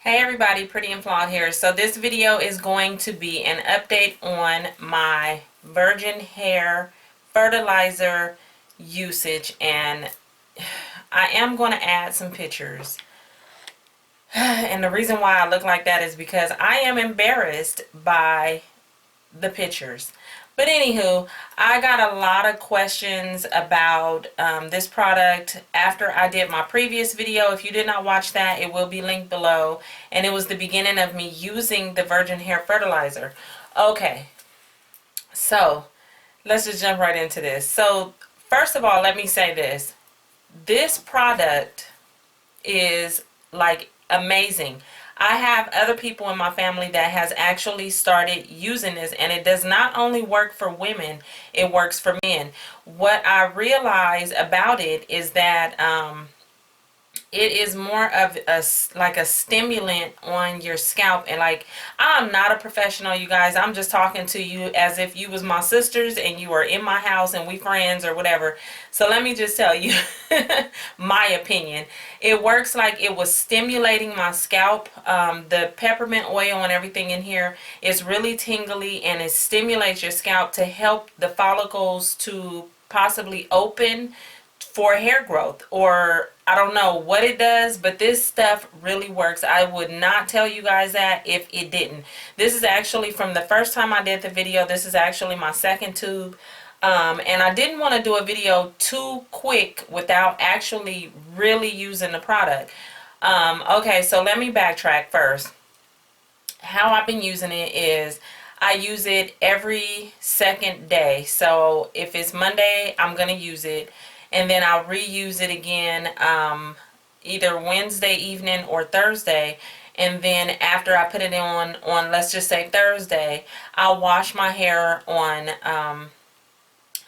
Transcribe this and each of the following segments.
Hey everybody, Pretty and Flawed here. So this video is going to be an update on my virgin hair fertilizer usage, and I am going to add some pictures. And the reason why I look like that is because I am embarrassed by the pictures. But anywho, I got a lot of questions about this product after I did my previous video. If you did not watch that, it will be linked below. And it was the beginning of me using the virgin hair fertilizer. Okay, so let's just jump right into this. So first of all, let me say this. This product is like amazing. I have other people in my family that has actually started using this, and it does not only work for women, it works for men. What I realize about it is that it is more of like a stimulant on your scalp. And like, I'm not a professional, you guys. I'm just talking to you as if you was my sisters and you were in my house and we friends or whatever. So let me just tell you my opinion. It works like it was stimulating my scalp. The peppermint oil and everything in here is really tingly, and it stimulates your scalp to help the follicles to possibly open for hair growth, or I don't know what it does, but this stuff really works. I would not tell you guys that if it didn't. This is actually from the first time I did the video. This is actually my second tube. And I didn't want to do a video too quick without actually really using the product. Okay, so let me backtrack first. How I've been using it is I use it every second day. So if it's Monday, I'm going to use it. And then I'll reuse it again either Wednesday evening or Thursday. And then after I put it on let's just say Thursday, I'll wash my hair on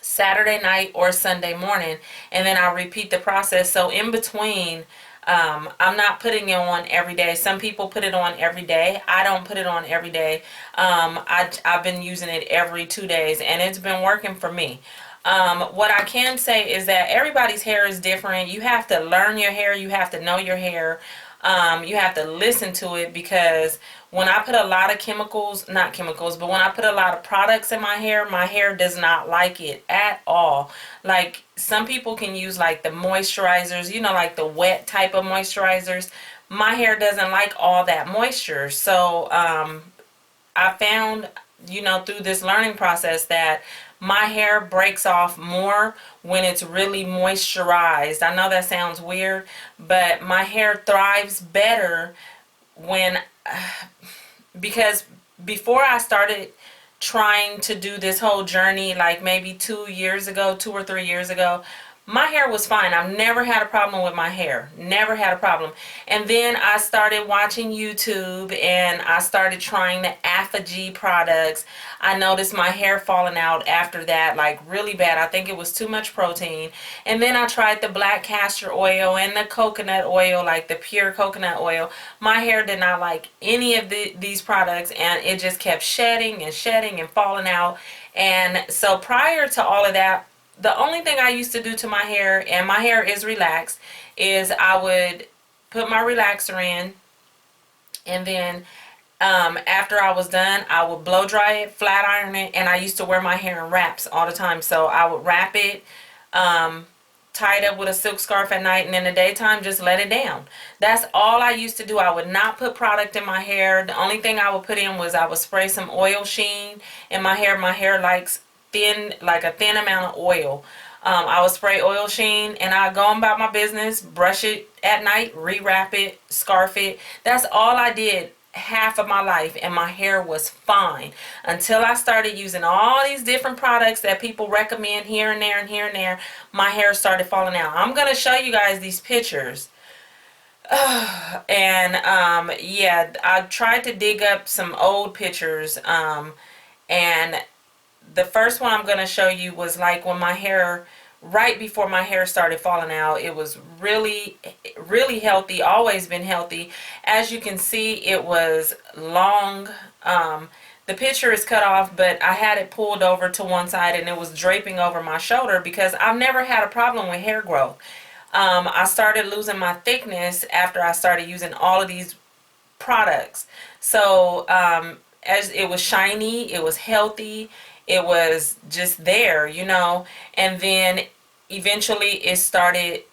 Saturday night or Sunday morning. And then I'll repeat the process. So in between, I'm not putting it on every day. Some people put it on every day. I don't put it on every day. I've been using it every 2 days, and it's been working for me. What I can say is that everybody's hair is different. You have to learn your hair. You have to know your hair. You have to listen to it, because when I put a lot of chemicals, not chemicals, but when I put a lot of products in my hair does not like it at all. Like, some people can use like the moisturizers, you know, like the wet type of moisturizers. My hair doesn't like all that moisture. So I found, you know, through this learning process that my hair breaks off more when it's really moisturized. I know that sounds weird, but my hair thrives better when, because before I started trying to do this whole journey, like maybe 2 or 3 years ago, my hair was fine. I've never had a problem with my hair. Never had a problem. And then I started watching YouTube, and I started trying the Apogee products. I noticed my hair falling out after that, like really bad. I think it was too much protein. And then I tried the black castor oil and the coconut oil, like the pure coconut oil. My hair did not like any of these products, and it just kept shedding and shedding and falling out. And so prior to all of that, the only thing I used to do to my hair, and my hair is relaxed, is I would put my relaxer in, and then after I was done, I would blow dry it, flat iron it, and I used to wear my hair in wraps all the time. So I would wrap it, tie it up with a silk scarf at night, and in the daytime just let it down. That's all I used to do. I would not put product in my hair. The only thing I would put in was I would spray some oil sheen in my hair. My hair likes thin, like a thin amount of oil. I would spray oil sheen, and I go about my business, brush it at night, rewrap it, scarf it. That's all I did half of my life, and my hair was fine until I started using all these different products that people recommend here and there and here and there. My hair started falling out. I'm gonna show you guys these pictures. And yeah, I tried to dig up some old pictures, and the first one I'm going to show you was like when my hair, right before my hair started falling out. It was really, really healthy, always been healthy. As you can see, it was long. The picture is cut off, but I had it pulled over to one side, and it was draping over my shoulder because I've never had a problem with hair growth. I started losing my thickness after I started using all of these products. So as it was shiny, it was healthy, it was just there, you know. And then eventually it started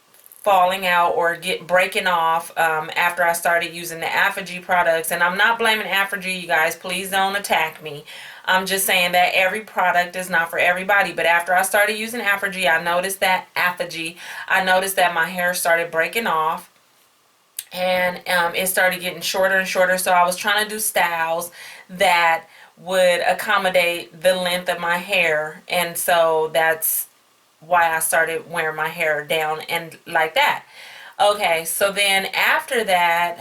falling out or breaking off after I started using the Affinity products. And I'm not blaming Affinity, you guys, please don't attack me. I'm just saying that every product is not for everybody. But after I started using Affinity, I noticed that my hair started breaking off, and it started getting shorter and shorter. So I was trying to do styles that would accommodate the length of my hair, and so that's why I started wearing my hair down and like that. Okay, so then after that,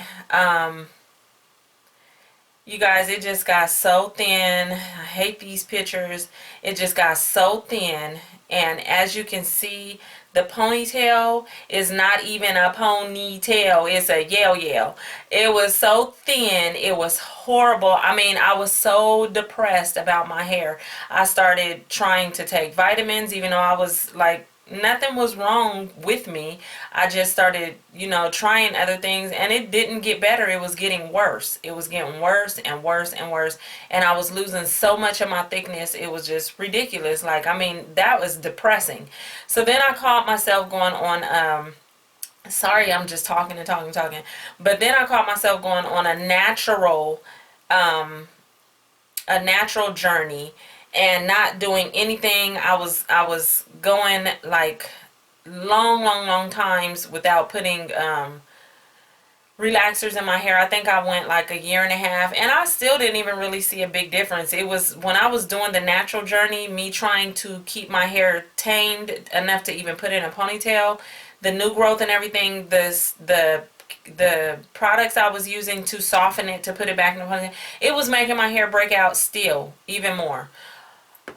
you guys, it just got so thin. I hate these pictures. It just got so thin. And as you can see, the ponytail is not even a ponytail. It's a yell. It was so thin. It was horrible. I mean, I was so depressed about my hair. I started trying to take vitamins, even though I was like, nothing was wrong with me. I just started, you know, trying other things, and it didn't get better. It was getting worse. It was getting worse and worse and worse, and I was losing so much of my thickness. It was just ridiculous. Like, I mean, that was depressing. So then I caught myself going on sorry, I'm just talking and talking. But then I caught myself going on a natural journey and not doing anything. I was going like long times without putting relaxers in my hair. I think I went like a year and a half, and I still didn't even really see a big difference. It was when I was doing the natural journey, me trying to keep my hair tamed enough to even put in a ponytail, the new growth and everything, the products I was using to soften it, to put it back in the ponytail, it was making my hair break out still even more.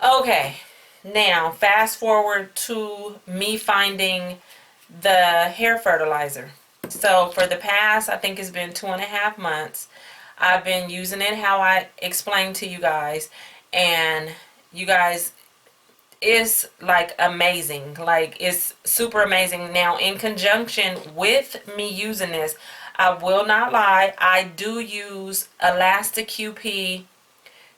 Okay, now fast forward to me finding the hair fertilizer. So for the past, I think it's been 2.5 months, I've been using it how I explained to you guys, and you guys, it's like amazing. Like, it's super amazing. Now, in conjunction with me using this, I will not lie, I do use Elastic QP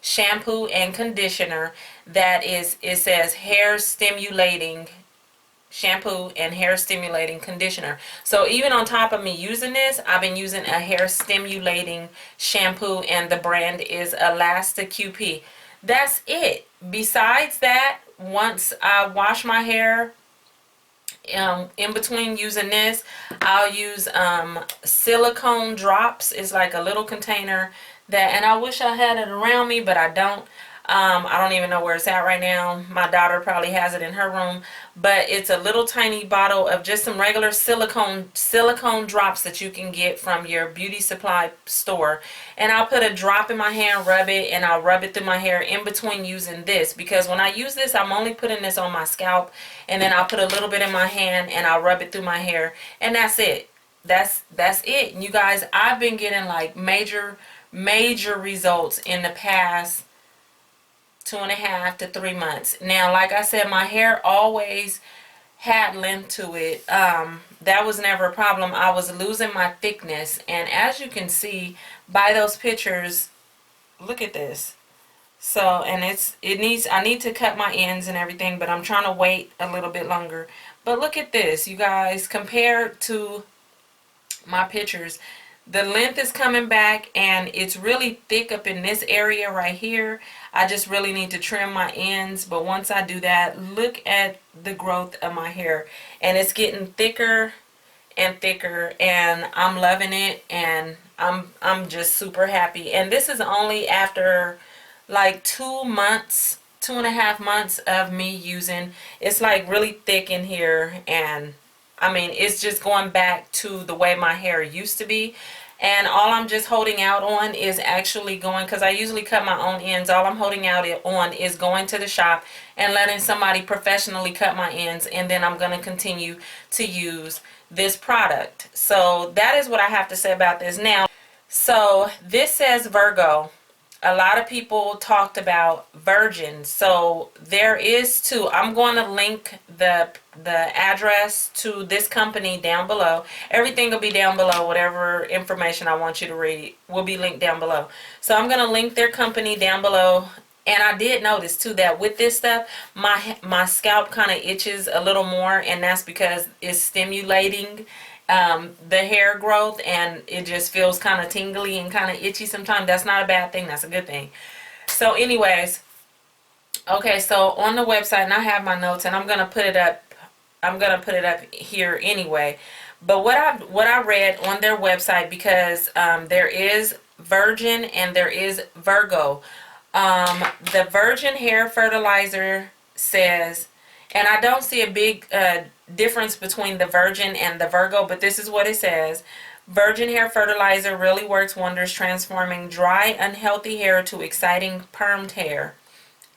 shampoo and conditioner. That is, it says hair stimulating shampoo and hair stimulating conditioner. So even on top of me using this, I've been using a hair stimulating shampoo, and the brand is Elastic QP. That's it. Besides that, once I wash my hair, in between using this, I'll use silicone drops. It's like a little container that, and I wish I had it around me, but I don't. I don't even know where it's at right now. My daughter probably has it in her room, but it's a little tiny bottle of just some regular silicone drops that you can get from your beauty supply store. And I'll put a drop in my hair and rub it, and I'll rub it through my hair in between using this, because when I use this, I'm only putting this on my scalp, and then I'll put a little bit in my hand and I'll rub it through my hair, and that's it. That's it. And you guys, I've been getting like major results in the past 2.5 to 3 months. Now, like I said, my hair always had length to it. That was never a problem. I was losing my thickness, and as you can see by those pictures, look at this. So, and I need to cut my ends and everything, but I'm trying to wait a little bit longer. But look at this, you guys, compared to my pictures, the length is coming back, and it's really thick up in this area right here. I just really need to trim my ends, but once I do that, look at the growth of my hair, and it's getting thicker and thicker, and I'm loving it, and I'm just super happy. And this is only after like 2 months, 2.5 months of me using. It's like really thick in here, and I mean, it's just going back to the way my hair used to be. And all I'm just holding out on is actually going, because I usually cut my own ends, all I'm holding out on is going to the shop and letting somebody professionally cut my ends, and then I'm going to continue to use this product. So that is what I have to say about this. Now, so this says Virgo. a lot of people talked about Virgin. So there is two. I'm going to link the address to this company down below. Everything will be down below. Whatever information I want you to read will be linked down below. So I'm going to link their company down below. And I did notice too that with this stuff, my scalp kind of itches a little more, and that's because it's stimulating the hair growth, and it just feels kind of tingly and kind of itchy sometimes. That's not a bad thing. That's a good thing. So anyways, okay, so on the website, and I have my notes, and I'm gonna put it up. I'm gonna put it up here anyway. But what I read on their website, because there is Virgin and there is Virgo. The Virgin Hair Fertilizer says, and I don't see a big difference between the Virgin and the Virgo, but this is what it says. Virgin Hair Fertilizer really works wonders, transforming dry, unhealthy hair to exciting permed hair.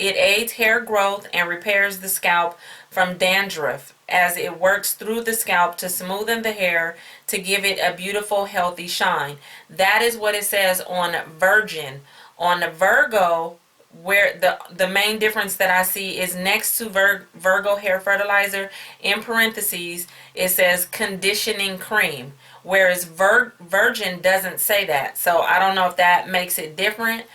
It aids hair growth and repairs the scalp from dandruff as it works through the scalp to smoothen the hair to give it a beautiful, healthy shine. That is what it says on Virgin. On the Virgo, where the main difference that I see is next to Virgo Hair Fertilizer, in parentheses, it says conditioning cream, whereas Virgin doesn't say that. So I don't know if that makes it different.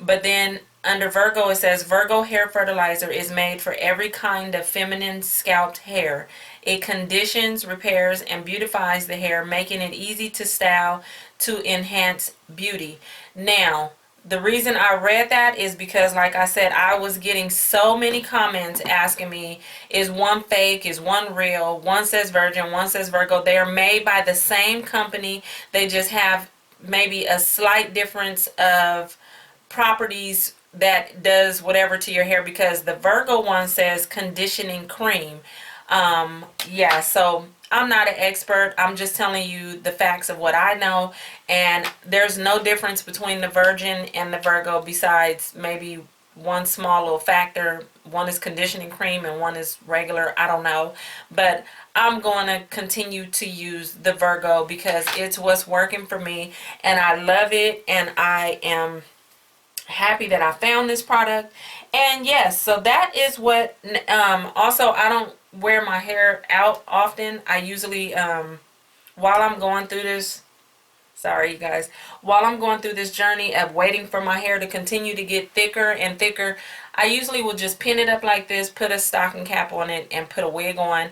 But then under Virgo, it says Virgo Hair Fertilizer is made for every kind of feminine scalped hair. It conditions, repairs, and beautifies the hair, making it easy to style to enhance beauty. Now, the reason I read that is because, like I said, I was getting so many comments asking me, is one fake, is one real? One says Virgin, one says Virgo. They are made by the same company. They just have maybe a slight difference of properties that does whatever to your hair, because the Virgo one says conditioning cream. Yeah, so I'm not an expert. I'm just telling you the facts of what I know, and there's no difference between the Virgin and the Virgo besides maybe one small little factor. One is conditioning cream and one is regular. I don't know, but I'm going to continue to use the Virgo because it's what's working for me, and I love it, and I am happy that I found this product. And yes, so that is what also, I don't wear my hair out often. I usually while I'm going through this, sorry you guys, while I'm going through this journey of waiting for my hair to continue to get thicker and thicker, I usually will just pin it up like this, put a stocking cap on it, and put a wig on,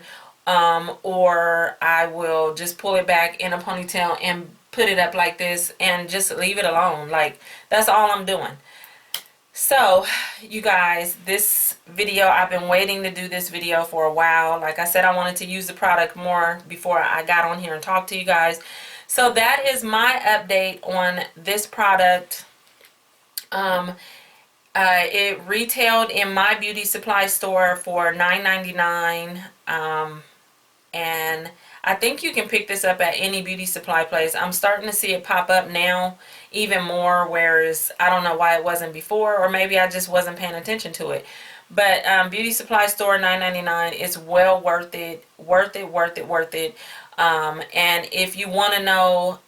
or I will just pull it back in a ponytail and put it up like this and just leave it alone. Like, that's all I'm doing. So you guys, this video, I've been waiting to do this video for a while. Like I said, I wanted to use the product more before I got on here and talked to you guys. So that is my update on this product. It retailed in my beauty supply store for $9.99, and I think you can pick this up at any beauty supply place. I'm starting to see it pop up now even more, whereas I don't know why it wasn't before, or maybe I just wasn't paying attention to it. But beauty supply store, $9.99. It's well worth it. Worth it. And if you want to know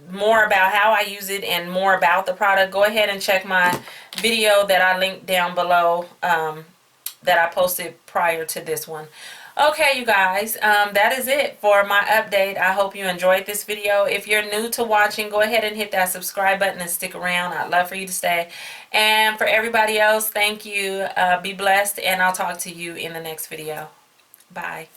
more about how I use it and more about the product, go ahead and check my video that I linked down below, that I posted prior to this one. Okay, you guys, that is it for my update. I hope you enjoyed this video. If you're new to watching, go ahead and hit that subscribe button and stick around. I'd love for you to stay. And for everybody else, thank you. Be blessed, and I'll talk to you in the next video. Bye.